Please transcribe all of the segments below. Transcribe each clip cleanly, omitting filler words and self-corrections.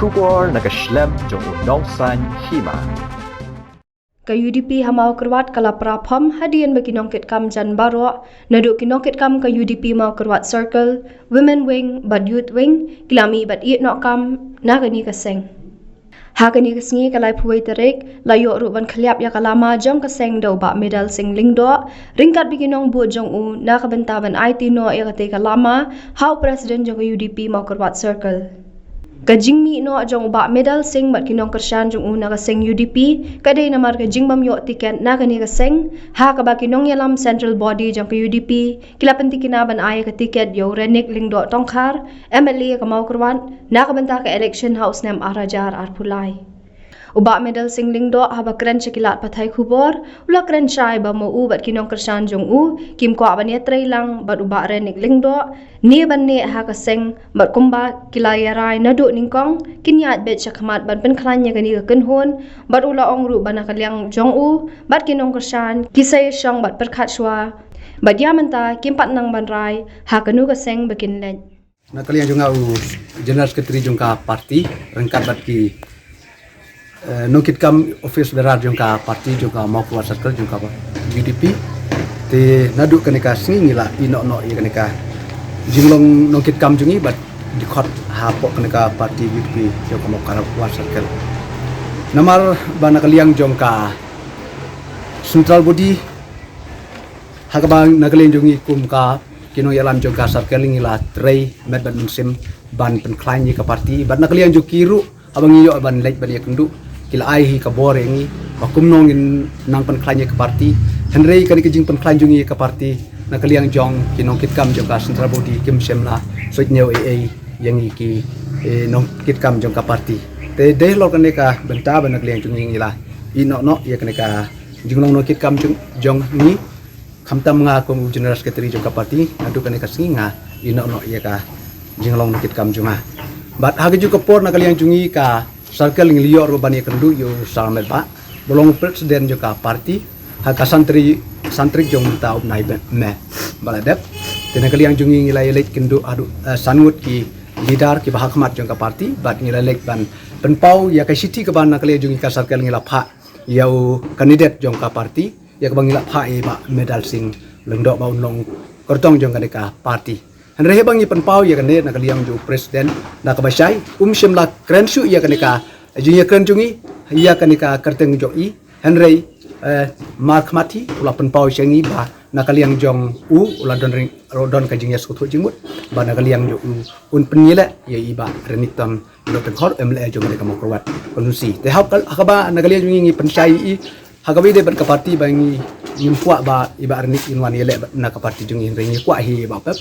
Kubor nakaslem jong unongsan hima. Ka UDP hamau kerwat kala prapam hadian bagi nongkit kam jan baro naduk ki nongkit kam ka UDP mau kerwat circle women wing but youth wing kilami but iet nok kam nagani kaseng hagani kasngi kalai puai terik layo ruban khliap ya kalama jong kaseng do ba medal sing lingdo ringkat bagi nong bu jong u na kabentaban IT no ya kate kalama how president jong UDP mau kerwat circle Kajing mi no jong ba medal sing mat kinong kersyan jong una ka sing UDP kadai namar kajing bam yo tiket na kani ka sing ha ka ba kinong yalam central body jong ka UDP kila penti kinaban ay ka tiket yo renik lingdo tongkhar MLA ka mau kerwan na ka benta ka election house nem arajar arpulai Uba medal sing lingdo haba kren chakilat pathai khubor ula kren chai ba mo u bat kinong kersyan jong u kim ko abania trailang bat uba renik lingdo ni ban ne ha ka seng bat kumba kilayarai nadu ningkong kinyat bet chakmat ban pen khlanya gani ka kenhon bat ula ong ru bana kalyang jong u bat kinong kersyan kisai shong bat perkhat shwa bat yamanta kimpat nang ban rai ha kanu ka seng bakin len na kalyang jong u general secretary jong ka party rengkat bat ki nongkit kam office berar jong ka parti jong ka mau keluar circle jong ka UDP te nadu kanika singi la ino no ye kanika jinglong nongkit kam jungi bat dikhot hapok kanika parti UDP jong ka mau keluar circle namar bana kaliang jong ka central body hakabang nagalen jongi kum ka kino yalam jong ka circle ngila trei met ban sim ban pen klain ye ka parti bat nagaliang jong kiru abang iyo ban lek ban ye kendu kila ai hi ka bore ngi bakum nongin nang pen klanye ke parti henrei kani kijing pen klanjungi ke parti na kaliang jong kinong kit kam jong ka central body kim semla soit nyau aa yang iki nong kit kam jong ka parti te de lo kani ka benta ban kaliang jungi ngila ino no ya kani ka jing nong kit kam jong ni khamtam nga ko general secretary jong ka parti adu kani ka singa ino no ya ka jing long kit kam junga bat hage ju ko por na kaliang jungi ka circle ng liyo rubani kendu yo salmet ba bolong presiden juga parti haka santri jong ta nai me baladep tenakali yang jungi ngilai lek kendu adu sangut ki leader ki bahakmat jong ka parti bat ngilai lek ban penpau ya ka city ke ban nakali jungi ka circle ngila pha yau kandidat jong ka parti ya ka bangila pha e ba medal sing lengdok ba unlong kortong jong ka parti Henry bangi penpau ya kene nak liang ju presiden nak basai semla krensu ya kene ka junya kren jungi ya kene ka kerteng joi Henry mark mati ula penpau sengi ba nak liang jong u ula don ka jingya skutu jingmut ba nak liang ju un penyela ya iba renitam do penkhor MLA jong ka mokrwat kondusi te hab hakaba nak liang jungi pensai i hakabi de ban ka parti bangi nyimpuak ba iba renik inwan yele nak parti jungi Henry kwa hi ba pep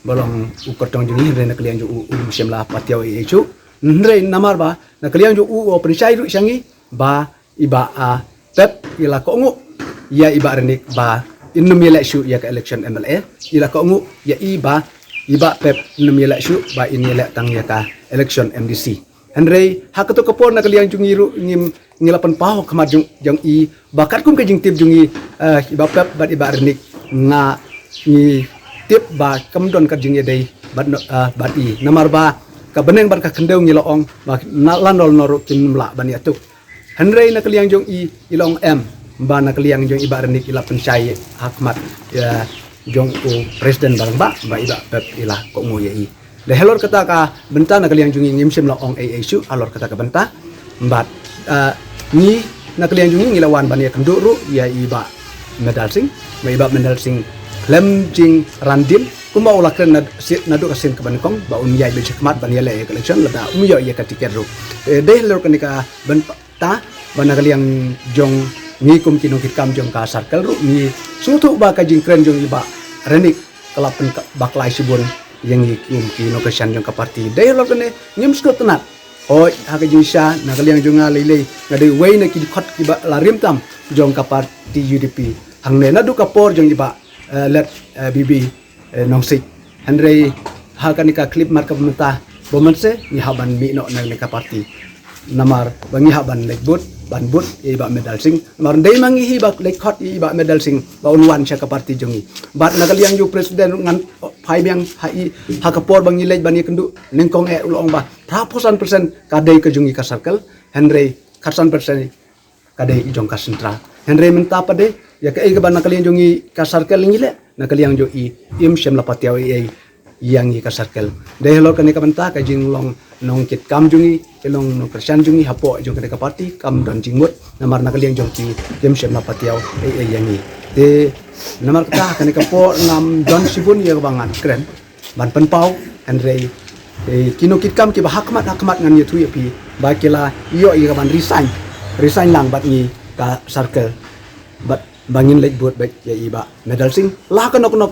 bolong ukur tong jungi hre nak liang ju semla patiau e chu hre namar ba nak liang ju open sai ru sangi ba iba a pep ila ko ngu ya iba renik ba innum yela shu ya ka election MLA ila ko ngu ya iba pep innum yela shu ba in yela tang ya ka election MDC hre hakato ko por nak liang jungi ru ngilapan pau khamar jong i bakat kum ka jing tip jungi iba pep ba iba renik nga ni tip ba kamdon ka jing yedai bat i namar ba ka beneng ban ka kendeu ngiloong ba landol noru kimla ban yatuk henrei na kaliang jong i ilong m ba na kaliang jong iba renik ila pensai hakmat ya jong u presiden barang ba iba pep ila ko ngo ye i le helor kata ka benta na kaliang jong ngim sim loong ai su alor kata ka benta bat ni na kaliang jong ngilawan ban ya kenduru ya iba medal sing ba iba medal sing lem jing randim kuma ula kren nadu kasin ke bankong ba unyai be chakmat ban yele election lada umyo ye ka tiket ru de lor kanika ban ta ban yang jong ni kum kinong kitkam jong ka circle ru ni sutu ba ka jing kren jong iba renik kalapen baklai sibun yang kum kino kesan jong ka parti de lor kene nyim skot tenat oi haka jing sha yang jong ngalele ngade wei na ki khot ki ba larim tam jong ka parti UDP hangne nadu ka por jong iba let bibi nongsik Henry hakanika klip marka pemerintah bomense ni haban mi no nang ka parti namar bangi haban lekbut ban but iba medal sing mar dei mangi hi ba lekot iba medal sing ba unwan sya ka parti jongi bat nagaliang ju presiden ngan phai biang hai hakapor bang ilej ban kendu nengkong ulong ba 100% kadai ke jongi ka circle henry 100% kadai jong ka sentra henry menta pade ya ke ban nagaliang jongi ka circle ngile nagaliang jo im syam lapatiaw yang i ka circle dei lo ka ne ka benta ka jing long nong kit kam jungi kelong no kersan jungi hapo jong ka parti kam don jingmut namar nakaliang jong ki jem syam lapatiaw yang i de namar ka ka po nam don sibun ya bangan keren ban penpau andre kino kit kam ki ba hakmat ngan ye tu ye pi ba kila yo i ka ban resign lang bat ni ka circle bat bangin lek buat baik ya iba medal sing lah ka nok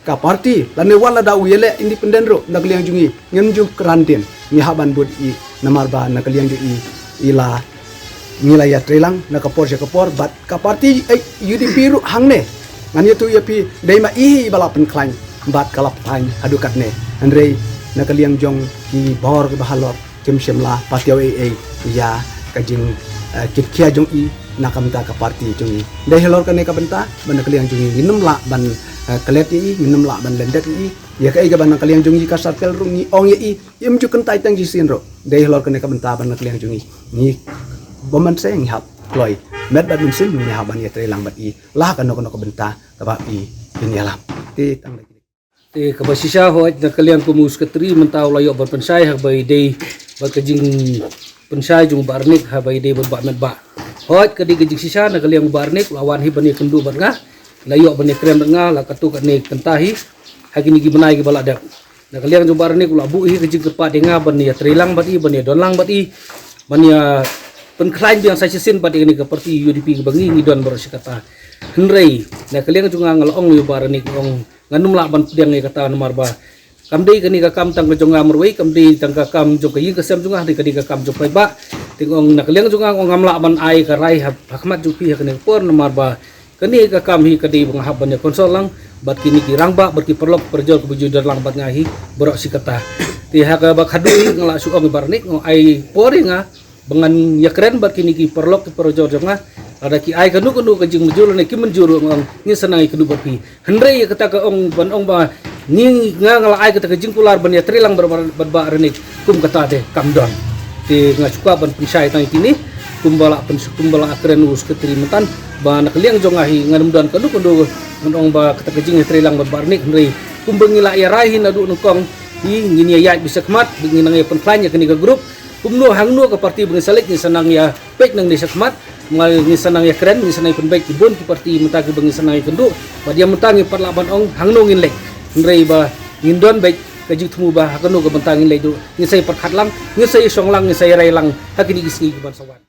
ka parti lane wala da uyele independen ro nakaliang jungi ngenju kerantin ni haban bud i namar ba nakaliang ju ila ngilaya trelang nakapor bat ka parti UDP ru hangne ngani tu yapi deima i bala penklang bat kalap pain hadukat ne andre nakaliang jong ki bor bahalor kem semla patiaw ya kajing kitkia jong i nakamta ka parti jungi dai helor ka ne ka benta ban nakaliang jungi nginum la ban kelet i minum la ban lendet i ya ka ban kaliang jungi ka sarkel rungi ong i im ju kan tai tang ji sin ro dei lor kan ka benta ban kaliang jungi ni boman se ngi hap kloi met ban min sin ni haban ya trelang bat i la kan no benta ka ba i bin ya lam ti tang lagi te ka ba sisa ho na kaliang kumus ka tri mentaw layo ban pensai ha bai dei ba ka jing pensai jung barnik ha bai dei ba met ba hot ka di ka jing sisa na kaliang barnik lawan hi ban ya kendu ban nga layo bani krem nga la katu ka ne kentahi hakini gi banai gi bala dak na kaliang jumbar ne kula bu hi ji kepa de nga bani ya trilang bati bani donlang bati bani ya penklain yang saya sin bati ni ke parti UDP bangi ni don ber kata henrei na kaliang junga ngalong yu bar ni ong nganum la ban piang ni kata nomor ba kamdei kani ka kam tang ka jonga merwei kamdei tang ka kam jong ka yin ka sem junga ni kadi ka kam jong pai ba tingong na kaliang junga ong ngamla ban ai ka rai hakmat ju pi hakne por nomor ba kani ka kam hi kadi bang haban ya konsol lang bat kini ki rangba bat ki perlok perjol ke bujudar lang bat ngahi borok si kata ti ha ka bak hadu ngala su ong barnik ngo ai pori nga bangan ya keren bat kini ki perlok ki perjol nga ada ki ai kanu ka jing mujul ne ki menjuru ngong ni sanai kedu bat pi hendre ya kata ka ong ban ong ba ni nga ngala ai kata ka jing pular ban ya trilang bat ba renik kum kata de kamdon ti nga suka ban pisai tang kini kumbala akren us ketrimetan ba nakaliang jongahi nganum dan kandu ngong ba kata kejing trilang barnik hendri kumbengi la ya rahin adu nukong hi ngini ya bisa kemat ngini nang ya penklanya kini ka grup kumno hangno ka parti bengi salik ni sanang ya pek nang desa kemat mal ni sanang ya keren ni sanai penbaik kibun ki parti mentagi bengi sanai kendu ba dia mentangi parlaban ong hangno nginlek hendri ba ngindon baik kajik temu ba hakano ka bentangin lay do ni say pathat lang ni say song lang ni say ray lang hakini gisngi ban sawan